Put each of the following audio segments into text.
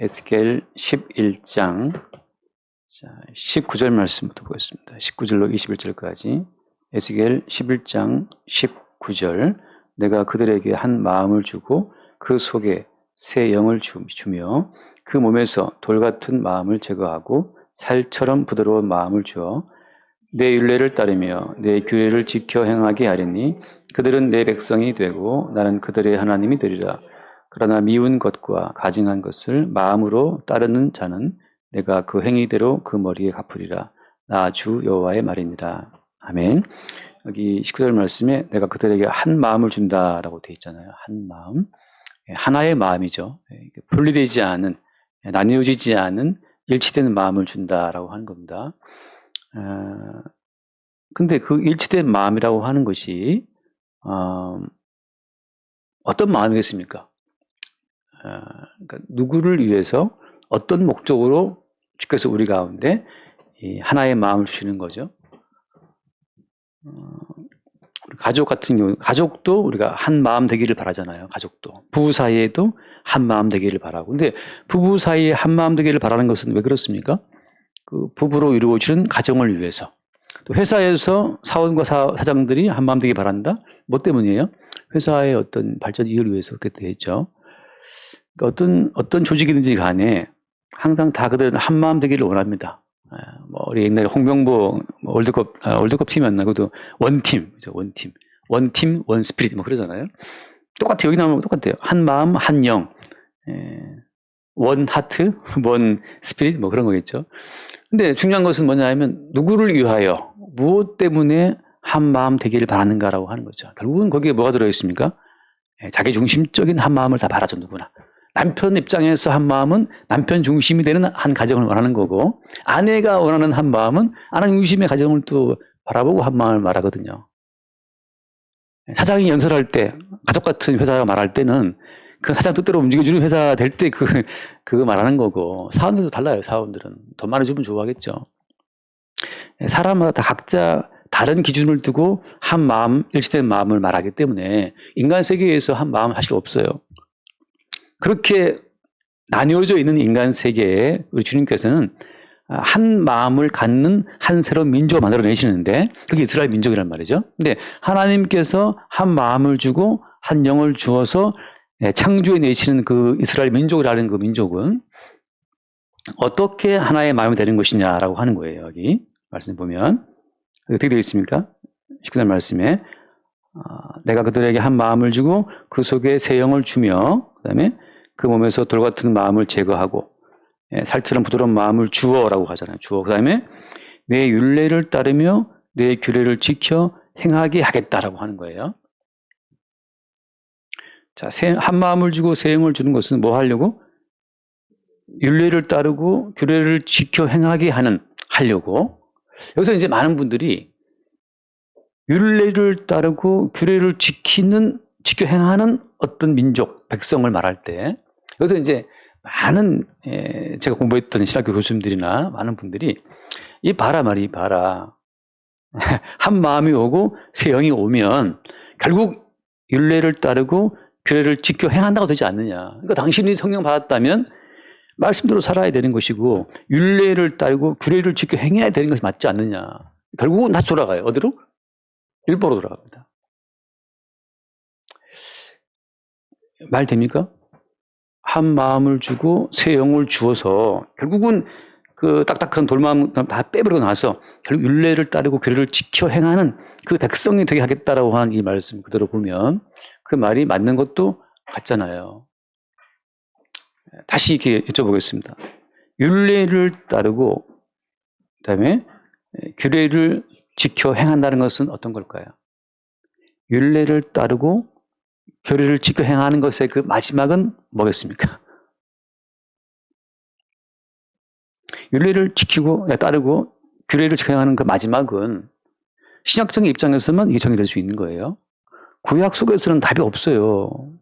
에스겔 11장 19절 말씀부터 보겠습니다. 19절로 21절까지. 에스겔 11장 19절. 내가 그들에게 한 마음을 주고 그 속에 새 영을 주며 그 몸에서 돌 같은 마음을 제거하고 살처럼 부드러운 마음을 주어 내 율례를 따르며 내 규례를 지켜 행하게 하리니 그들은 내 백성이 되고 나는 그들의 하나님이 되리라. 그러나 미운 것과 가증한 것을 마음으로 따르는 자는 내가 그 행위대로 그 머리에 갚으리라. 나 주 여호와의 말입니다. 아멘. 여기 19절 말씀에 내가 그들에게 한 마음을 준다라고 되어 있잖아요. 한 마음. 하나의 마음이죠. 분리되지 않은, 나뉘어지지 않은 일치된 마음을 준다라고 하는 겁니다. 근데 그 일치된 마음이라고 하는 것이 어떤 마음이겠습니까? 그러니까 누구를 위해서 어떤 목적으로 주께서 우리 가운데 이 하나의 마음을 주시는 거죠. 가족 같은 경우, 가족도 우리가 한 마음 되기를 바라잖아요. 가족도. 부부 사이에도 한 마음 되기를 바라고. 근데 부부 사이에 한 마음 되기를 바라는 것은 왜 그렇습니까? 그 부부로 이루어지는 가정을 위해서. 또 회사에서 사원과 사장들이 한 마음 되기 바란다? 뭐 때문이에요? 회사의 어떤 발전 이익을 위해서 그렇게 되겠죠. 그러니까 어떤 조직이든지 간에 항상 다 그들은 한 마음 되기를 원합니다. 뭐 우리 옛날에 홍명보 월드컵 팀이었나? 그것도 원팀, 원팀, 원 스피릿 뭐 그러잖아요. 똑같아요. 여기 나오면 똑같아요. 한 마음, 한 영, 원 하트, 원 스피릿 뭐 그런 거겠죠. 근데 중요한 것은 뭐냐 하면 누구를 위하여 무엇 때문에 한 마음 되기를 바라는가라고 하는 거죠. 결국은 거기에 뭐가 들어있습니까? 자기 중심적인 한 마음을 다 바라죠. 누구나. 남편 입장에서 한 마음은 남편 중심이 되는 한 가정을 원하는 거고, 아내가 원하는 한 마음은 아내 중심의 가정을 또 바라보고 한 마음을 말하거든요. 사장이 연설할 때, 가족 같은 회사가 말할 때는 그 사장 뜻대로 움직여주는 회사 될 때 그거 말하는 거고, 사원들도 달라요. 사원들은 돈 많이 주면 좋아하겠죠. 사람마다 다 각자 다른 기준을 두고 한 마음, 일치된 마음을 말하기 때문에 인간 세계에서 한 마음 사실 없어요. 그렇게 나뉘어져 있는 인간 세계에 우리 주님께서는 한 마음을 갖는 한 새로운 민족을 만들어내시는데 그게 이스라엘 민족이란 말이죠. 근데 하나님께서 한 마음을 주고 한 영을 주어서 창조해내시는 그 이스라엘 민족이라는 그 민족은 어떻게 하나의 마음이 되는 것이냐라고 하는 거예요. 여기 말씀 보면 어떻게 되어 있습니까? 19절 말씀에 내가 그들에게 한 마음을 주고 그 속에 새 영을 주며 그 다음에 그 몸에서 돌 같은 마음을 제거하고 살처럼 부드러운 마음을 주어라고 하잖아요. 주어. 그 다음에 내 율례를 따르며 내 규례를 지켜 행하게 하겠다라고 하는 거예요. 자, 한 마음을 주고 새 영을 주는 것은 뭐 하려고? 율례를 따르고 규례를 지켜 행하게 하려고. 여기서 이제 많은 분들이 율례를 따르고 규례를 지켜 행하는 어떤 민족, 백성을 말할 때 여기서 이제 많은 제가 공부했던 신학교 교수님들이나 많은 분들이 이 봐라 한 마음이 오고 새 영이 오면 결국 율례를 따르고 규례를 지켜 행한다고 되지 않느냐. 그러니까 당신이 성령 받았다면 말씀대로 살아야 되는 것이고 율례를 따르고 규례를 지켜 행해야 되는 것이 맞지 않느냐. 결국은 다시 돌아가요. 어디로? 율법으로 돌아갑니다. 말 됩니까? 한 마음을 주고 새 영을 주어서 결국은 그 딱딱한 돌마음 다 빼버리고 나서 결국 율례를 따르고 규례를 지켜 행하는 그 백성이 되게 하겠다라고 하는 이 말씀 그대로 보면 그 말이 맞는 것도 같잖아요. 다시 이렇게 여쭤보겠습니다. 율례를 따르고 그다음에 규례를 지켜 행한다는 것은 어떤 걸까요? 율례를 따르고 규례를 지켜 행하는 것의 그 마지막은 뭐겠습니까? 율례를 따르고 규례를 지켜 행하는 그 마지막은 신약적인 입장에서만 이게 정의될 수 있는 거예요. 구약 속에서는 답이 없어요.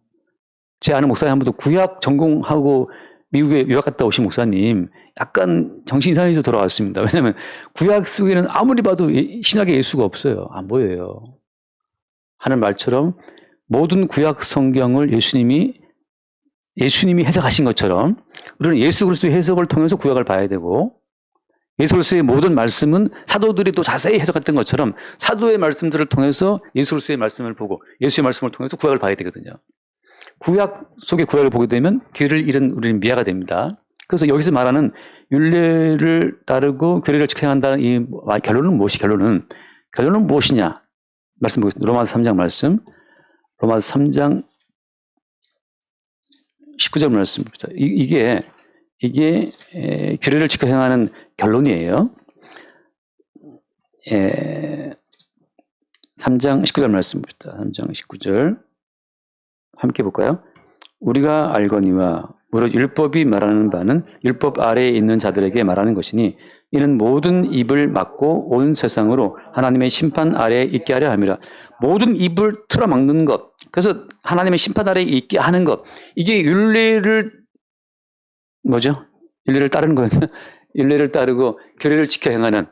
제 아는 목사님 한 분도 구약 전공하고 미국에 유학 갔다 오신 목사님 약간 정신 이상해서 돌아왔습니다. 왜냐하면 구약 속에는 아무리 봐도 신약의 예수가 없어요. 안 보여요. 하는 말처럼 모든 구약 성경을 예수님이 예수님이 해석하신 것처럼 우리는 예수 그리스도의 해석을 통해서 구약을 봐야 되고, 예수 그리스도의 모든 말씀은 사도들이 또 자세히 해석했던 것처럼 사도의 말씀들을 통해서 예수 그리스도의 말씀을 보고 예수의 말씀을 통해서 구약을 봐야 되거든요. 구약 속의 구약을 보게 되면 길을 잃은 우리는 미아가 됩니다. 그래서 여기서 말하는 율례를 따르고 규례를 지켜야 한다는 이 결론은 무엇이 결론은 무엇이냐? 말씀 보겠습니다. 로마서 3장 말씀. 로마서 3장 19절 말씀입니다. 이게 규례를 지켜 행하는 결론이에요. 3장 19절 말씀입니다. 3장 19절 함께 볼까요? 우리가 알거니와 무릇 율법이 말하는 바는 율법 아래에 있는 자들에게 말하는 것이니 이는 모든 입을 막고 온 세상으로 하나님의 심판 아래에 있게 하려 함이라. 모든 입을 틀어막는 것, 그래서 하나님의 심판 아래에 있게 하는 것, 이게 율례를 따르는 거예요. 율례를 따르고 규례를 지켜 행하는,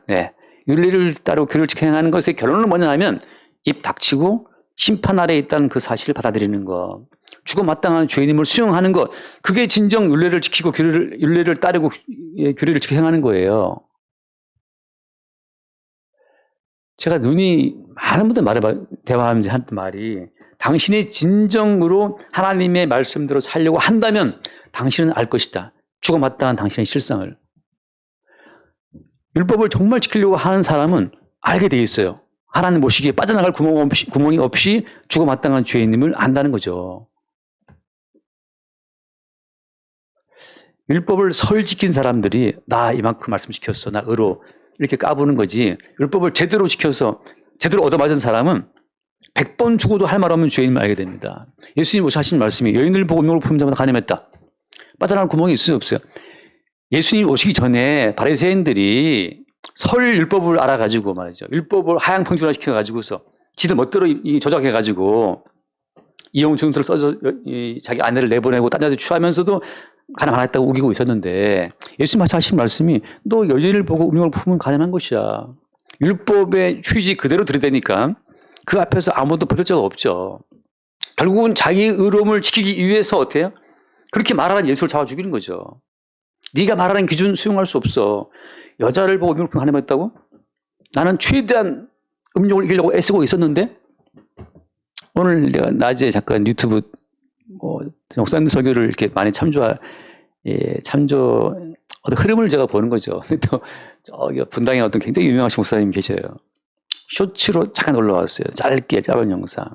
율례를 따르고 규례를 지켜 행하는 것의 결론은 뭐냐 하면 입 닥치고 심판 아래에 있다는 그 사실을 받아들이는 것, 죽어 마땅한 죄인임을 수용하는 것, 그게 진정 율례를 지키고 율례를 따르고 규례를 지켜 행하는 거예요. 제가 많은 분들 대화하면서 한 말이, 당신이 진정으로 하나님의 말씀대로 살려고 한다면 당신은 알 것이다. 죽어 마땅한 당신의 실상을. 율법을 정말 지키려고 하는 사람은 알게 돼 있어요. 하나님 보시기에 빠져나갈 구멍이 없이 죽어 마땅한 죄인임을 안다는 거죠. 율법을 설 지킨 사람들이 나 이만큼 말씀 지켰어, 나 의로, 이렇게 까부는 거지, 율법을 제대로 지켜서 제대로 얻어맞은 사람은 100번 죽어도 할 말 없는 죄인임을 알게 됩니다. 예수님이 하신 말씀이 여인을 보고 음욕을 품은 자마다 간염했다. 빠져나갈 구멍이 있어요, 없어요? 예수님 오시기 전에 바리새인들이 설 율법을 알아가지고 말이죠, 율법을 하향평준화 시켜가지고서 지들 멋대로 조작해가지고 이용증서를 써서 자기 아내를 내보내고 딴 여자 취하면서도 가능 안 했다고 우기고 있었는데, 예수님 하신 말씀이 너 여인을 보고 음욕을 품으면 가능한 것이야. 율법의 취지 그대로 들이대니까 그 앞에서 아무도 버틸 자가 없죠. 결국은 자기 의로움을 지키기 위해서 어때요? 그렇게 말하는 예수를 잡아 죽이는 거죠. 네가 말하는 기준 수용할 수 없어. 여자를 보고 음욕을 품으면 가능했다고? 나는 최대한 음욕을 이기려고 애쓰고 있었는데, 오늘 내가 낮에 잠깐 유튜브 목사님 설교를 이렇게 많이 어떤 흐름을 제가 보는 거죠. 또 분당에 어떤 굉장히 유명하신 목사님 계셔요. 쇼츠로 잠깐 올라왔어요. 짧은 영상.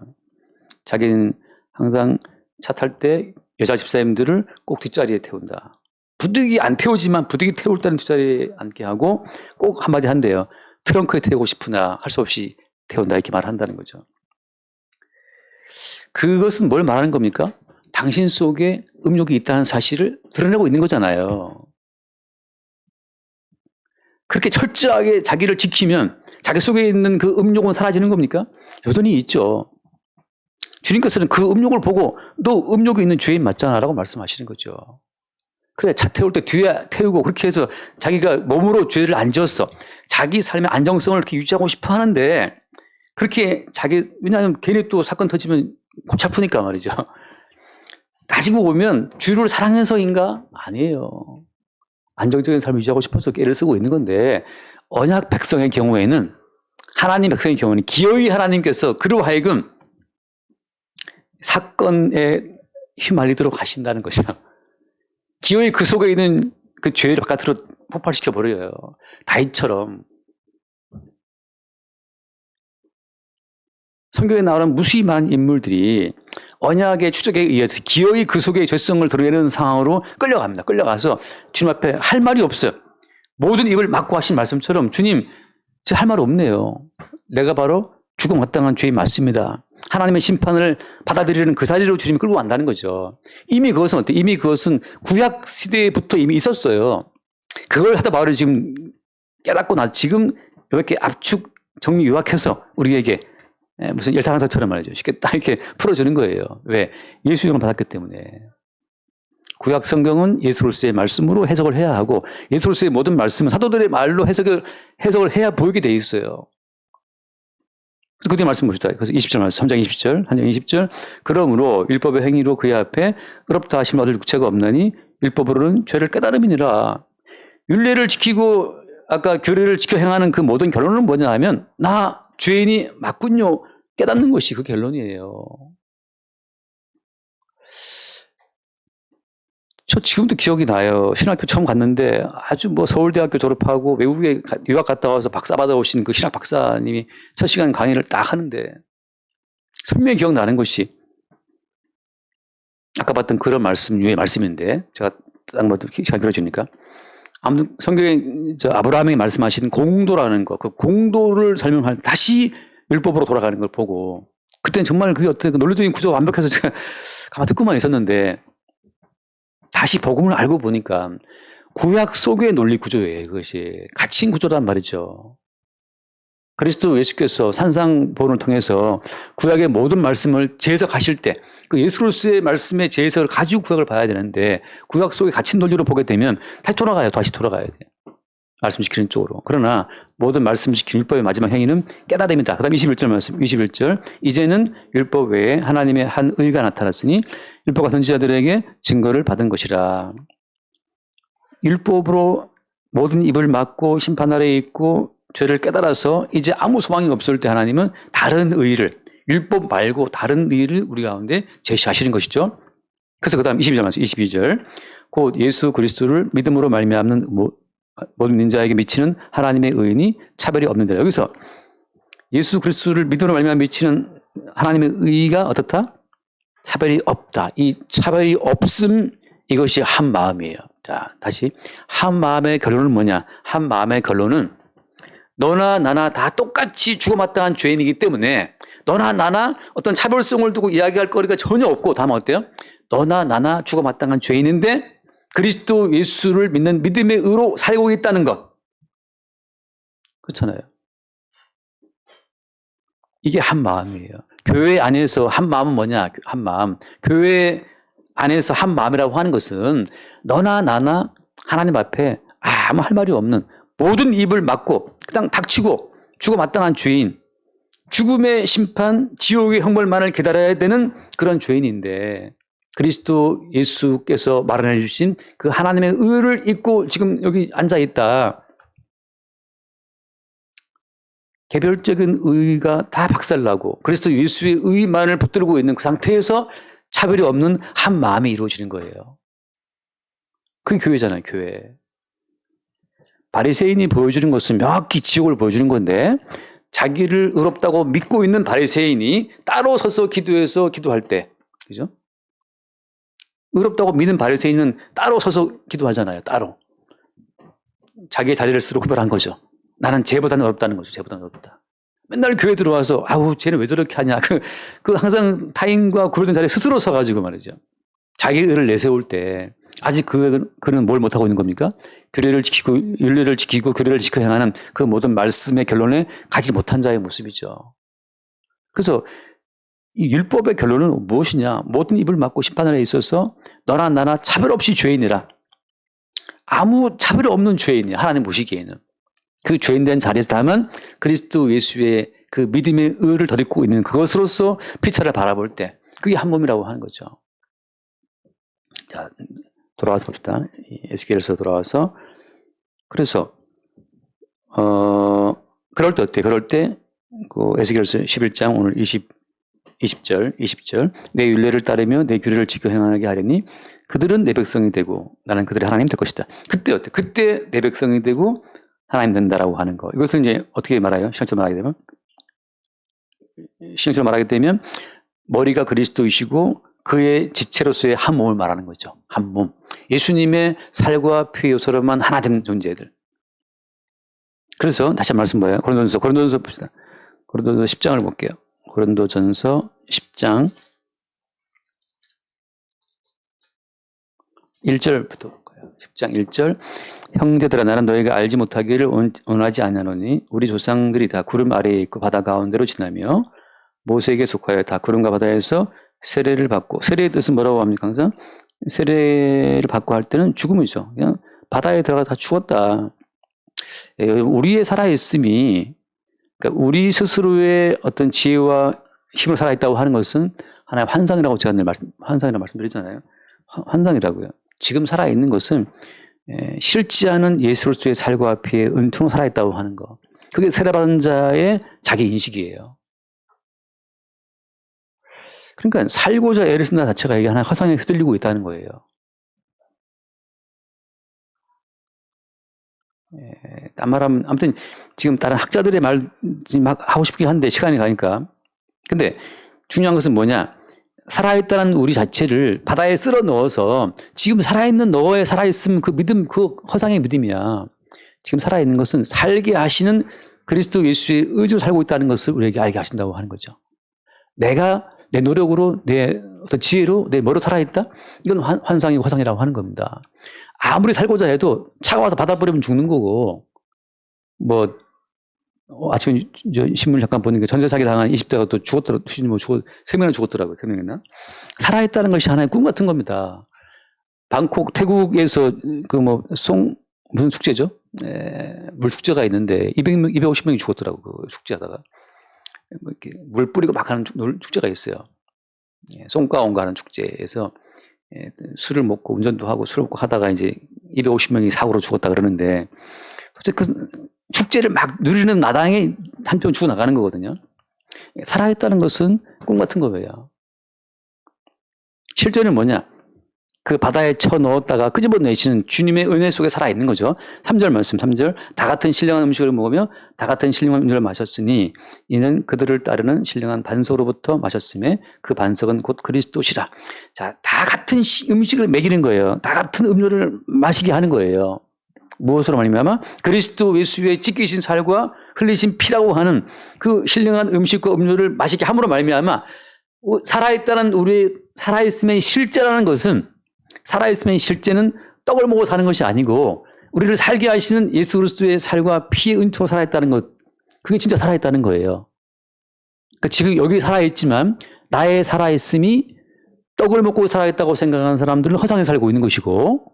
자기는 항상 차 탈 때 여자 집사님들을 꼭 뒷자리에 태운다. 부득이 안 태우지만 부득이 태울 때는 뒷자리에 앉게 하고 꼭 한마디 한대요. 트렁크에 태우고 싶으나 할 수 없이 태운다, 이렇게 말한다는 거죠. 그것은 뭘 말하는 겁니까? 당신 속에 음욕이 있다는 사실을 드러내고 있는 거잖아요. 그렇게 철저하게 자기를 지키면 자기 속에 있는 그 음욕은 사라지는 겁니까? 여전히 있죠. 주님께서는 그 음욕을 보고 너 음욕이 있는 죄인 맞잖아 라고 말씀하시는 거죠. 그래, 차 태울 때 뒤에 태우고 그렇게 해서 자기가 몸으로 죄를 안 지었어. 자기 삶의 안정성을 이렇게 유지하고 싶어 하는데, 그렇게 왜냐하면 괜히 또 사건 터지면 골치 아프니까 말이죠. 따지고 보면 주를 사랑해서인가? 아니에요. 안정적인 삶을 유지하고 싶어서 애를 쓰고 있는 건데, 언약 백성의 경우에는, 하나님 백성의 경우는 기어이 하나님께서 그로 하여금 사건에 휘말리도록 하신다는 것이죠. 기어이 그 속에 있는 그 죄를 바깥으로 폭발시켜 버려요. 다윗처럼. 성경에 나오는 무수히 인물들이 언약의 추적에 의해서 기어이 그 속의 죄성을 드러내는 상황으로 끌려갑니다. 끌려가서 주님 앞에 할 말이 없어요. 모든 입을 막고 하신 말씀처럼, 주님, 저 할 말 없네요. 내가 바로 죽음 마땅한 죄인 맞습니다. 하나님의 심판을 받아들이는 그 자리로 주님이 끌고 간다는 거죠. 이미 그것은 어때요? 이미 그것은 구약 시대부터 이미 있었어요. 그걸 하다 바울이 지금 깨닫고 지금 이렇게 압축, 정리, 요약해서 우리에게 무슨 열탕한사처럼 말이죠. 쉽게 딱 이렇게 풀어주는 거예요. 왜? 예수 영을 받았기 때문에. 구약 성경은 예수로서의 말씀으로 해석을 해야 하고, 예수로서의 모든 말씀은 사도들의 말로 해석을 해야 보이게 돼 있어요. 그래서 그때 말씀 봅시다. 그래서 20절 말씀, 3장 20절, 3장 20절. 그러므로 율법의 행위로 그의 앞에 의롭다 하심을 얻을 육체가 없나니 율법으로는 죄를 깨달음이니라. 율례를 지키고 아까 규례를 지켜 행하는 그 모든 결론은 뭐냐 하면 나 죄인이 맞군요. 깨닫는 것이 그 결론이에요. 저 지금도 기억이 나요. 신학교 처음 갔는데 아주 뭐 서울대학교 졸업하고 외국에 유학 갔다 와서 박사 받아오신 그 신학 박사님이 첫 시간 강의를 딱 하는데 선명히 기억나는 것이 아까 봤던 그런 말씀 유의 말씀인데 제가 딱 뭐 시간 길어지니까 아무튼 성경에 아브라함이 말씀하신 공도라는 거, 그 공도를 설명할 때 다시 율법으로 돌아가는 걸 보고 그때는 정말 그게 어떤 논리적인 구조가 완벽해서 제가 가만 듣고만 있었는데 다시 복음을 알고 보니까 구약 속의 논리 구조예요. 그것이 갇힌 구조란 말이죠. 그리스도 예수께서 산상보훈을 통해서 구약의 모든 말씀을 재해석하실 때 그 예수로서의 말씀의 재해석을 가지고 구약을 봐야 되는데 구약 속에 갇힌 논리로 보게 되면 다시 돌아가야 돼요. 말씀 지키는 쪽으로. 그러나 모든 말씀 지키는 율법의 마지막 행위는 깨달음이다. 그 다음 21절 말씀, 21절. 이제는 율법 외에 하나님의 한 의가 나타났으니 율법과 선지자들에게 증거를 받은 것이라. 율법으로 모든 입을 막고 심판 아래에 있고 죄를 깨달아서 이제 아무 소망이 없을 때 하나님은 다른 의를, 율법 말고 다른 의를 우리 가운데 제시하시는 것이죠. 그래서 그 다음 22절 말씀, 22절. 곧 예수 그리스도를 믿음으로 말미암는 모든 믿는 자에게 미치는 하나님의 의인이 차별이 없는데 여기서 예수 그리스도를 믿음으로 말미암아 미치는 하나님의 의가 어떻다? 차별이 없다. 이 차별이 없음 이것이 한 마음이에요. 자, 다시 한 마음의 결론은 뭐냐? 한 마음의 결론은 너나 나나 다 똑같이 죽어마땅한 죄인이기 때문에 너나 나나 어떤 차별성을 두고 이야기할 거리가 전혀 없고 다만 어때요? 너나 나나 죽어마땅한 죄인인데 그리스도 예수를 믿는 믿음의 의로 살고 있다는 것. 그렇잖아요. 이게 한 마음이에요. 교회 안에서 한 마음은 뭐냐? 한 마음. 교회 안에서 한 마음이라고 하는 것은 너나 나나 하나님 앞에 아무 할 말이 없는 모든 입을 막고 그냥 닥치고 죽어마땅한 죄인, 죽음의 심판, 지옥의 형벌만을 기다려야 되는 그런 죄인인데 그리스도 예수께서 마련해 주신 그 하나님의 의를 잊고 지금 여기 앉아 있다. 개별적인 의가 다 박살나고 그리스도 예수의 의만을 붙들고 있는 그 상태에서 차별이 없는 한 마음이 이루어지는 거예요. 그게 교회잖아요, 교회. 바리새인이 보여주는 것은 명확히 지옥을 보여주는 건데 자기를 의롭다고 믿고 있는 바리새인이 따로 서서 기도해서 기도할 때, 그죠? 의롭다고 믿는 바리새인은 따로 서서 기도하잖아요, 따로. 자기의 자리를 스스로 구별한 거죠. 나는 쟤보다는 어렵다는 거죠. 쟤보다는 어렵다. 맨날 교회 들어와서 아우 쟤는 왜 저렇게 하냐. 그 항상 타인과 구별된 자리에 스스로 서가지고 말이죠. 자기 의를 내세울 때 아직 그는 뭘 못하고 있는 겁니까? 규례를 지키고 율례를 지키고 규례를 지켜 행하는 그 모든 말씀의 결론에 가지 못한 자의 모습이죠. 그래서 이 율법의 결론은 무엇이냐? 모든 입을 막고 심판에 있어서 너나 나나 차별 없이 죄인이라. 아무 차별이 없는 죄인이야. 하나님 보시기에는. 그 죄인된 자리에서 다만 그리스도 예수의 그 믿음의 의를 덧입고 있는 그것으로서 피차를 바라볼 때 그게 한 몸이라고 하는 거죠. 자, 돌아와서 봅시다. 에스겔에서 돌아와서 그래서 그럴 때 어때? 그럴 때 그 에스겔서 11장 오늘 20절 내 율례를 따르며 내 규례를 지켜 행하게 하려니 그들은 내 백성이 되고 나는 그들의 하나님 될 것이다. 그때 어때? 그때 내 백성이 되고 하나님 된다라고 하는 거. 이것은 이제 어떻게 말해요? 시험처럼 말하게 되면 머리가 그리스도이시고 그의 지체로서의 한 몸을 말하는 거죠. 한 몸. 예수님의 살과 피의 요소로만 하나 된 존재들. 그래서 다시 한 말씀 뭐예요? 고린도전서 봅시다. 고린도전서 10장을 볼게요. 고린도전서 10장 1절부터 볼까요? 10장 1절. 형제들아 나는 너희가 알지 못하기를 원하지 아니하노니 우리 조상들이 다 구름 아래에 있고 바다 가운데로 지나며 모세에게 속하여 다 구름과 바다에서 세례를 받고 세례의 뜻은 뭐라고 합니까? 항상 세례를 받고 할 때는 죽음이죠. 그냥 바다에 들어가 다 죽었다. 우리의 살아있음이 그러니까 우리 스스로의 어떤 지혜와 힘을 살아있다고 하는 것은 하나의 환상이라고 제가 늘 환상이라고 말씀드리잖아요. 환상이라고요. 지금 살아있는 것은 실지 않은 예수로서의 살과 피의 은총으로 살아있다고 하는 거. 그게 세례받은 자의 자기 인식이에요. 그러니까 살고자 애를 쓴다 자체가 이게 하나의 화상에 휘둘리고 있다는 거예요. 딴 말하면 아무튼 지금 다른 학자들의 말 막 하고 싶긴 한데 시간이 가니까. 근데 중요한 것은 뭐냐? 살아있다는 우리 자체를 바다에 쓸어 넣어서 지금 살아있는 너의 살아있음 그 믿음 그 허상의 믿음이야. 지금 살아있는 것은 살게 하시는 그리스도 예수의 의지로 살고 있다는 것을 우리에게 알게 하신다고 하는 거죠. 내가 내 노력으로 내 어떤 지혜로 내 뭐로 살아있다? 이건 환상이고 허상이라고 하는 겁니다. 아무리 살고자 해도 차가 와서 바다 버리면 죽는 거고 뭐 아침에 신문 잠깐 보니까 전세 사기 당한 20대가 또 죽었더라고. 뭐 3명이나 죽었더라고요. 3명이나. 살아있다는 것이 하나의 꿈 같은 겁니다. 방콕, 태국에서 무슨 축제죠? 물 축제가 있는데 250명이 죽었더라고. 그 축제하다가. 뭐 이렇게 물 뿌리고 막 하는 축제가 있어요. 송가온가 하는 축제에서 술을 먹고 운전도 하고 술을 먹고 하다가 이제 250명이 사고로 죽었다 그러는데 도대체 그 축제를 막 누리는 나당에 한편 죽어나가는 거거든요. 살아있다는 것은 꿈 같은 거예요. 실제는 뭐냐? 그 바다에 쳐 넣었다가 끄집어내시는 주님의 은혜 속에 살아있는 거죠. 3절 말씀 3절 다 같은 신령한 음식을 먹으며 다 같은 신령한 음료를 마셨으니 이는 그들을 따르는 신령한 반석으로부터 마셨음에 그 반석은 곧 그리스도시라. 자, 다 같은 음식을 먹이는 거예요. 다 같은 음료를 마시게 하는 거예요. 무엇으로 말미암아? 그리스도 예수의 찢기신 살과 흘리신 피라고 하는 그 신령한 음식과 음료를 마시게 함으로 말미암아 살아있다는 우리의 살아있음의 실제라는 것은 살아있음의 실제는 떡을 먹고 사는 것이 아니고 우리를 살게 하시는 예수 그리스도의 살과 피의 은총으로 살아있다는 것, 그게 진짜 살아있다는 거예요. 그러니까 지금 여기 살아있지만 나의 살아있음이 떡을 먹고 살아있다고 생각하는 사람들은 허상에 살고 있는 것이고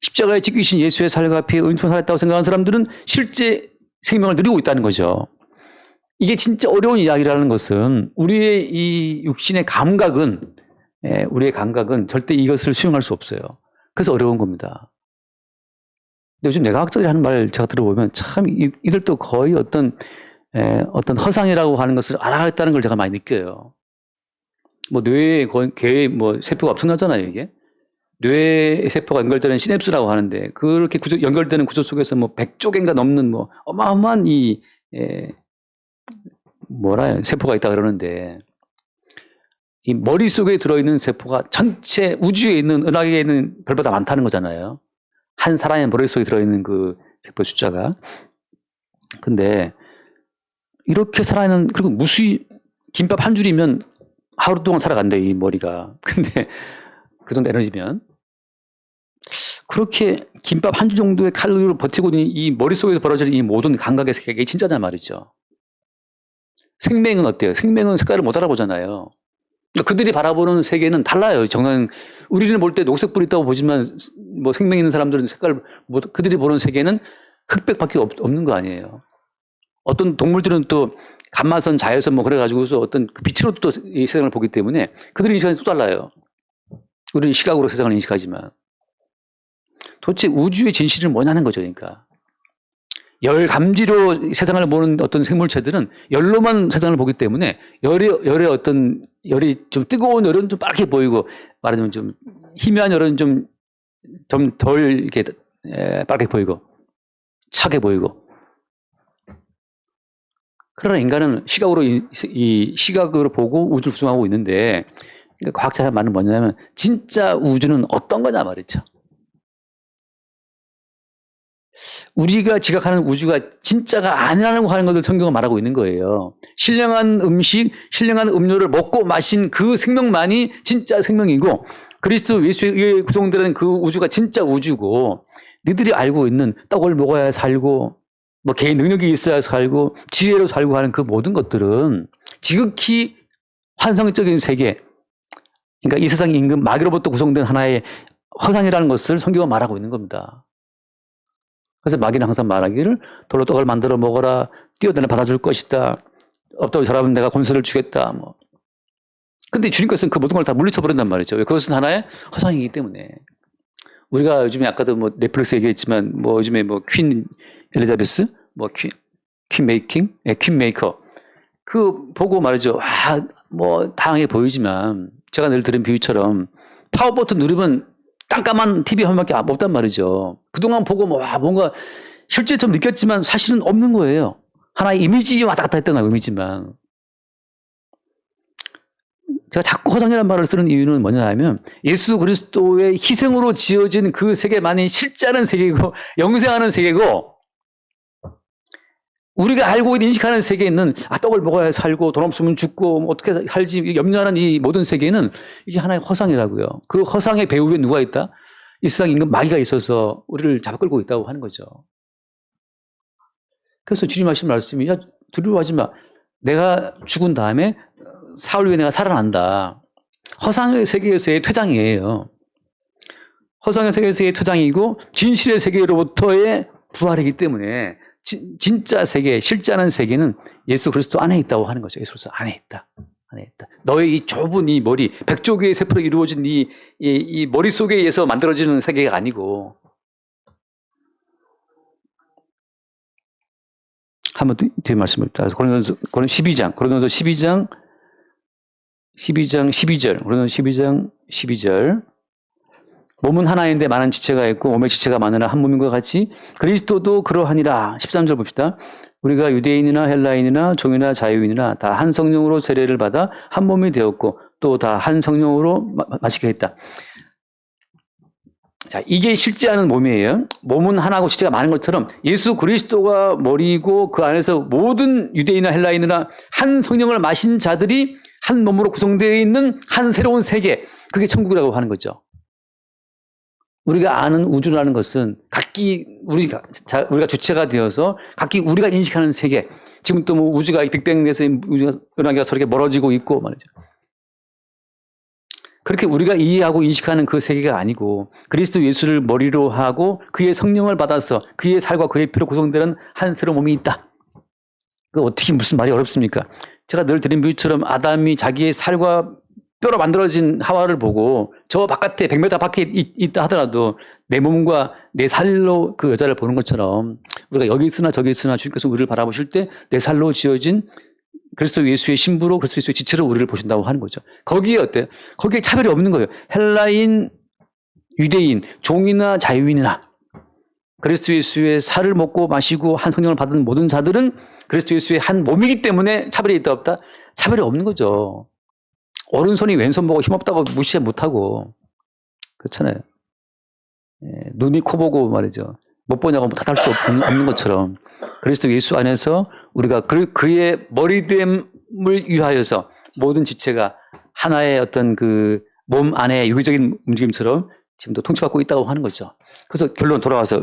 십자가에 지키신 예수의 살과 피의 은총으로 살아있다고 생각하는 사람들은 실제 생명을 누리고 있다는 거죠. 이게 진짜 어려운 이야기라는 것은 우리의 이 육신의 감각은 우리의 감각은 절대 이것을 수용할 수 없어요. 그래서 어려운 겁니다. 요즘 뇌과학자들이 하는 말 제가 들어보면 참 이들도 거의 어떤 허상이라고 하는 것을 알아냈다는 걸 제가 많이 느껴요. 뭐 뇌에 뇌에 뭐 세포가 엄청나잖아요, 이게. 뇌 세포가 연결되는 시냅스라고 하는데 그렇게 연결되는 구조 속에서 뭐 100조 개인가 넘는 뭐 어마어마한 세포가 있다 그러는데 이 머릿속에 들어있는 세포가 전체 우주에 있는 은하계에 있는 별보다 많다는 거잖아요. 한 사람의 머릿속에 들어있는 그 세포 숫자가. 근데 이렇게 살아있는 그리고 무수히 김밥 한 줄이면 하루 동안 살아간대 이 머리가. 근데 그 정도 에너지면 그렇게 김밥 한 줄 정도의 칼로리로 버티고 있는 이 머릿속에서 벌어지는 이 모든 감각의 세계가 진짜냐 말이죠. 생명은 어때요? 생명은 색깔을 못 알아보잖아요. 그들이 바라보는 세계는 달라요. 우리는 볼 때 녹색불이 있다고 보지만 뭐 생명 있는 사람들은 그들이 보는 세계는 흑백밖에 없는 거 아니에요. 어떤 동물들은 또 감마선, 자외선 뭐 그래가지고서 어떤 그 빛으로 또 이 세상을 보기 때문에 그들의 인식이 또 달라요. 우리는 시각으로 세상을 인식하지만 도대체 우주의 진실은 뭐냐는 거죠. 그러니까 열 감지로 세상을 보는 어떤 생물체들은 열로만 세상을 보기 때문에 열이 좀 뜨거운 열은 좀 빨갛게 보이고 말하자면 좀 희미한 열은 좀 덜 이렇게 빨갛게 보이고 차게 보이고. 그러나 인간은 시각으로 보고 우주를 구성하고 있는데 그러니까 과학자의 말은 뭐냐면 진짜 우주는 어떤 거냐 말이죠. 우리가 지각하는 우주가 진짜가 아니라고 하는 것을 성경은 말하고 있는 거예요. 신령한 음식, 신령한 음료를 먹고 마신 그 생명만이 진짜 생명이고 그리스도 예수에 의해 구성되는 그 우주가 진짜 우주고 너희들이 알고 있는 떡을 먹어야 살고 뭐 개인 능력이 있어야 살고 지혜로 살고 하는 그 모든 것들은 지극히 환상적인 세계, 그러니까 이 세상 임금 마귀로부터 구성된 하나의 허상이라는 것을 성경은 말하고 있는 겁니다. 그래서 마귀는 항상 말하기를 돌로 떡을 만들어 먹어라. 뛰어내려 받아줄 것이다. 없다고 저라면 내가 권세를 주겠다. 뭐. 근데 주님께서는 그 모든 걸 다 물리쳐 버린단 말이죠. 그것은 하나의 허상이기 때문에. 우리가 요즘에 아까도 뭐 넷플릭스 얘기했지만 뭐 요즘에 뭐 퀸 엘리자베스, 뭐 퀸 메이커. 그 보고 말이죠. 뭐 다양하게 보이지만 제가 늘 들은 비유처럼 파워 버튼 누르면 깜깜한 TV 화면밖에 없단 말이죠. 그동안 보고 뭐 뭔가 실제처럼 느꼈지만 사실은 없는 거예요. 하나의 이미지 왔다 갔다 했던 이미지만. 제가 자꾸 허상이라는 말을 쓰는 이유는 뭐냐면 예수 그리스도의 희생으로 지어진 그 세계만이 실제하는 세계고 영생하는 세계고 우리가 알고 있는 인식하는 세계에는 떡을 먹어야 살고 돈 없으면 죽고 뭐 어떻게 살지 염려하는 이 모든 세계는 이게 하나의 허상이라고요. 그 허상의 배후에 누가 있다? 이 세상 임금 마귀가 있어서 우리를 잡아끌고 있다고 하는 거죠. 그래서 주님 하신 말씀이 야 두려워하지 마. 내가 죽은 다음에 사흘 후에 내가 살아난다. 허상의 세계에서의 퇴장이에요. 허상의 세계에서의 퇴장이고 진실의 세계로부터의 부활이기 때문에 진짜 세계, 실제하는 세계는 예수 그리스도 안에 있다고 하는 거죠. 예수 그리스도 안에 있다. 안에 있다. 너의 이 좁은 이 머리, 100조개의 세포로 이루어진 이 머릿속에 의해서 만들어지는 세계가 아니고 한번 뒤에 말씀을 따라서 고린도서 12장 12절 몸은 하나인데 많은 지체가 있고 몸의 지체가 많으나 한 몸인 것 같이 그리스도도 그러하니라. 13절 봅시다. 우리가 유대인이나 헬라인이나 종이나 자유인이나 다 한 성령으로 세례를 받아 한 몸이 되었고 또 다 한 성령으로 마시게 했다. 자, 이게 실제하는 몸이에요. 몸은 하나고 지체가 많은 것처럼 예수 그리스도가 머리이고 그 안에서 모든 유대인이나 헬라인이나 한 성령을 마신 자들이 한 몸으로 구성되어 있는 한 새로운 세계. 그게 천국이라고 하는 거죠. 우리가 아는 우주라는 것은 각기 우리가 주체가 되어서 각기 우리가 인식하는 세계. 지금 또 뭐 우주가 빅뱅에서 우주가 은하계가 서로 이렇게 멀어지고 있고 말이죠. 그렇게 우리가 이해하고 인식하는 그 세계가 아니고 그리스도 예수를 머리로 하고 그의 성령을 받아서 그의 살과 그의 피로 구성되는 한 새로운 몸이 있다. 그 어떻게 무슨 말이 어렵습니까? 제가 늘 드린 비유처럼 아담이 자기의 살과 뼈로 만들어진 하와를 보고 저 바깥에 100m 밖에 있다 하더라도 내 몸과 내 살로 그 여자를 보는 것처럼 우리가 여기 있으나 저기 있으나 주님께서 우리를 바라보실 때 내 살로 지어진 그리스도 예수의 신부로 그리스도 예수의 지체로 우리를 보신다고 하는 거죠. 거기에 어때? 거기에 차별이 없는 거예요. 헬라인, 유대인, 종이나 자유인이나 그리스도 예수의 살을 먹고 마시고 한 성령을 받은 모든 자들은 그리스도 예수의 한 몸이기 때문에 차별이 있다 없다? 차별이 없는 거죠. 오른손이 왼손 보고 힘없다고 무시 못하고 그렇잖아요. 눈이 코 보고 말이죠. 못 보냐고 탓할 수 없는 것처럼 그리스도 예수 안에서 우리가 그의 머리됨을 위하여서 모든 지체가 하나의 어떤 그 몸 안에 유기적인 움직임처럼 지금도 통치받고 있다고 하는 거죠. 그래서 결론 돌아와서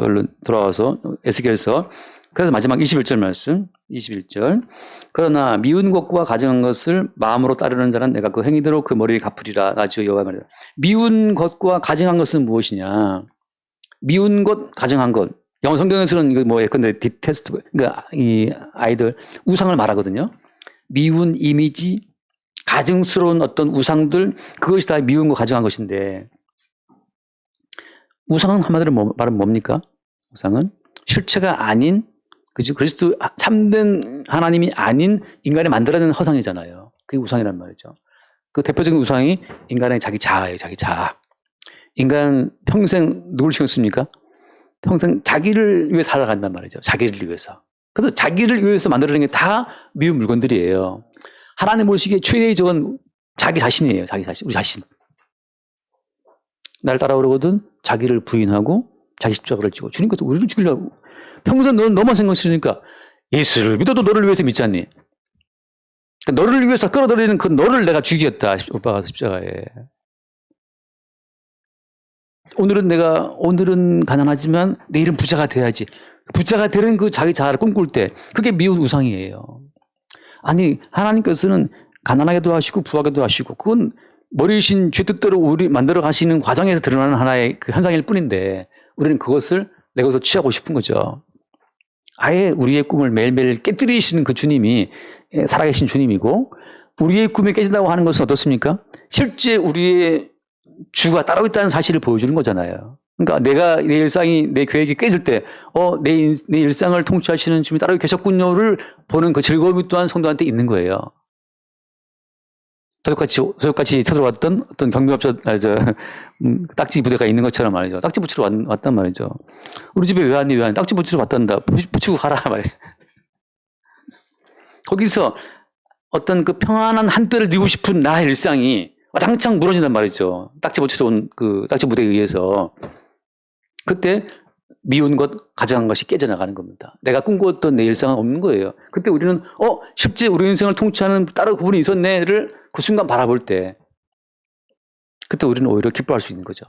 에스겔서 그래서 마지막 21절 말씀 21절 그러나 미운 것과 가증한 것을 마음으로 따르는 자는 내가 그 행위대로 그 머리를 갚으리라. 나 주 여호와 말이다. 미운 것과 가증한 것은 무엇이냐? 미운 것, 가증한 것. 영어 성경에서는 이거 뭐 예컨대 디테스트, 그러니까 이 아이들 우상을 말하거든요. 미운 이미지, 가증스러운 어떤 우상들, 그것이 다 미운 거, 가증한 것인데 우상은 한마디로 말은 뭡니까? 우상은 실체가 아닌, 그죠? 그리스도 참된 하나님이 아닌 인간이 만들어낸 허상이잖아요. 그게 우상이란 말이죠. 그 대표적인 우상이 인간의 자기 자아예요, 자기 자아. 인간 평생 누굴 신었습니까? 평생 자기를 위해 살아간단 말이죠. 자기를 위해서. 그래서 자기를 위해서 만들어낸 게 다 미운 물건들이에요. 하나님 보시기에 최대의 적은 자기 자신이에요. 자기 자신, 우리 자신. 날 따라오려거든 자기를 부인하고 자기 십자가를 지고 주님께서 우리를 죽이려고. 평생 너는 너만 신경 쓰니까 예수를 믿어도 너를 위해서 믿지 않니? 그러니까 너를 위해서 끌어들이는 그 너를 내가 죽이겠다. 오빠가 십자가에. 오늘은 가난하지만 내일은 부자가 돼야지. 부자가 되는 그 자기 자아를 꿈꿀 때 그게 미운 우상이에요. 아니 하나님께서는 가난하게도 하시고 부하게도 하시고 그건 머리이신 죄 뜻대로 우리 만들어 가시는 과정에서 드러나는 하나의 그 현상일 뿐인데 우리는 그것을 내가 더 취하고 싶은 거죠. 아예 우리의 꿈을 매일매일 깨뜨리시는 그 주님이 살아계신 주님이고, 우리의 꿈이 깨진다고 하는 것은 어떻습니까? 실제 우리의 주가 따로 있다는 사실을 보여주는 거잖아요. 그러니까 내가 내 일상이, 내 계획이 깨질 때, 내 일상을 통치하시는 주님이 따로 계셨군요를 보는 그 즐거움이 또한 성도한테 있는 거예요. 도둑같이 쳐들어왔던 어떤 경비업자, 딱지 부대가 있는 것처럼 말이죠. 딱지 붙이러 왔단 말이죠. 우리 집에 왜 왔니? 딱지 붙이러 왔단다. 붙이고 가라 말이죠. 거기서 어떤 그 평안한 한때를 누리고 싶은 나의 일상이 와장창 무너진단 말이죠. 딱지 붙이러 온 그 딱지 부대에 의해서. 그때 미운 것, 가져간 것이 깨져나가는 겁니다. 내가 꿈꾸었던 내 일상은 없는 거예요. 그때 우리는 실제 우리 인생을 통치하는 다른 그분이 있었네를 그 순간 바라볼 때, 그때 우리는 오히려 기뻐할 수 있는 거죠.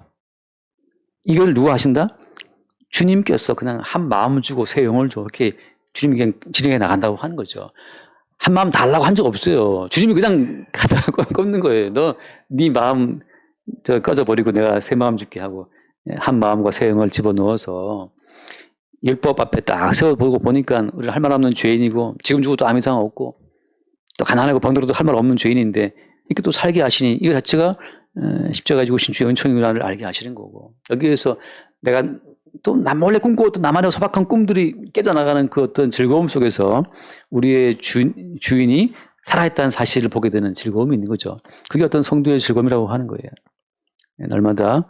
이걸 누가 하신다? 주님께서 그냥 한 마음을 주고 새 영을 줘. 이렇게 주님이 그냥 진행해 나간다고 하는 거죠. 한 마음 달라고 한 적 없어요. 주님이 그냥 갖다 꼽는 거예요. 너 네 마음 꺼져버리고 내가 새 마음 줄게 하고, 한 마음과 새 영을 집어넣어서 율법 앞에 딱 세워보고 보니까 우리 할 말 없는 죄인이고, 지금 죽어도 아무 이상 없고, 또 가난하고 병들어도 할 말 없는 죄인인데 이렇게 또 살게 하시니, 이거 자체가 십자가에 죽으신 주의 은총이라를 알게 하시는 거고, 여기에서 내가 또 몰래 꿈꾸었던 나만의 소박한 꿈들이 깨져나가는 그 어떤 즐거움 속에서 우리의 주인이 살아있다는 사실을 보게 되는 즐거움이 있는 거죠. 그게 어떤 성도의 즐거움이라고 하는 거예요. 날마다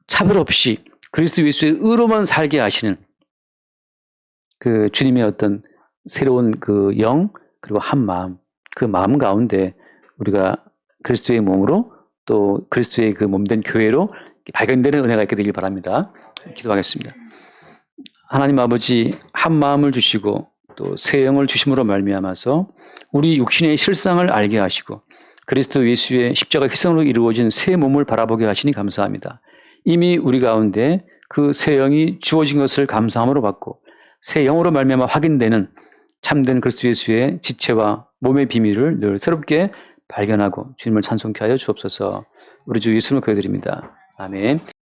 차별 없이 그리스도 예수의 의로만 살게 하시는 그 주님의 어떤 새로운 그 영, 그리고 한 마음, 그 마음 가운데 우리가 그리스도의 몸으로 또 그리스도의 그 몸된 교회로 발견되는 은혜가 있게 되길 바랍니다. 기도하겠습니다. 하나님 아버지, 한 마음을 주시고 또 새 영을 주심으로 말미암아서 우리 육신의 실상을 알게 하시고 그리스도 예수의 십자가 희생으로 이루어진 새 몸을 바라보게 하시니 감사합니다. 이미 우리 가운데 그 새 영이 주어진 것을 감사함으로 받고 새 영으로 말미암아 확인되는 참된 그리스도 예수의 지체와 몸의 비밀을 늘 새롭게 발견하고 주님을 찬송케 하여 주옵소서. 우리 주 예수님을 기도드립니다. 아멘.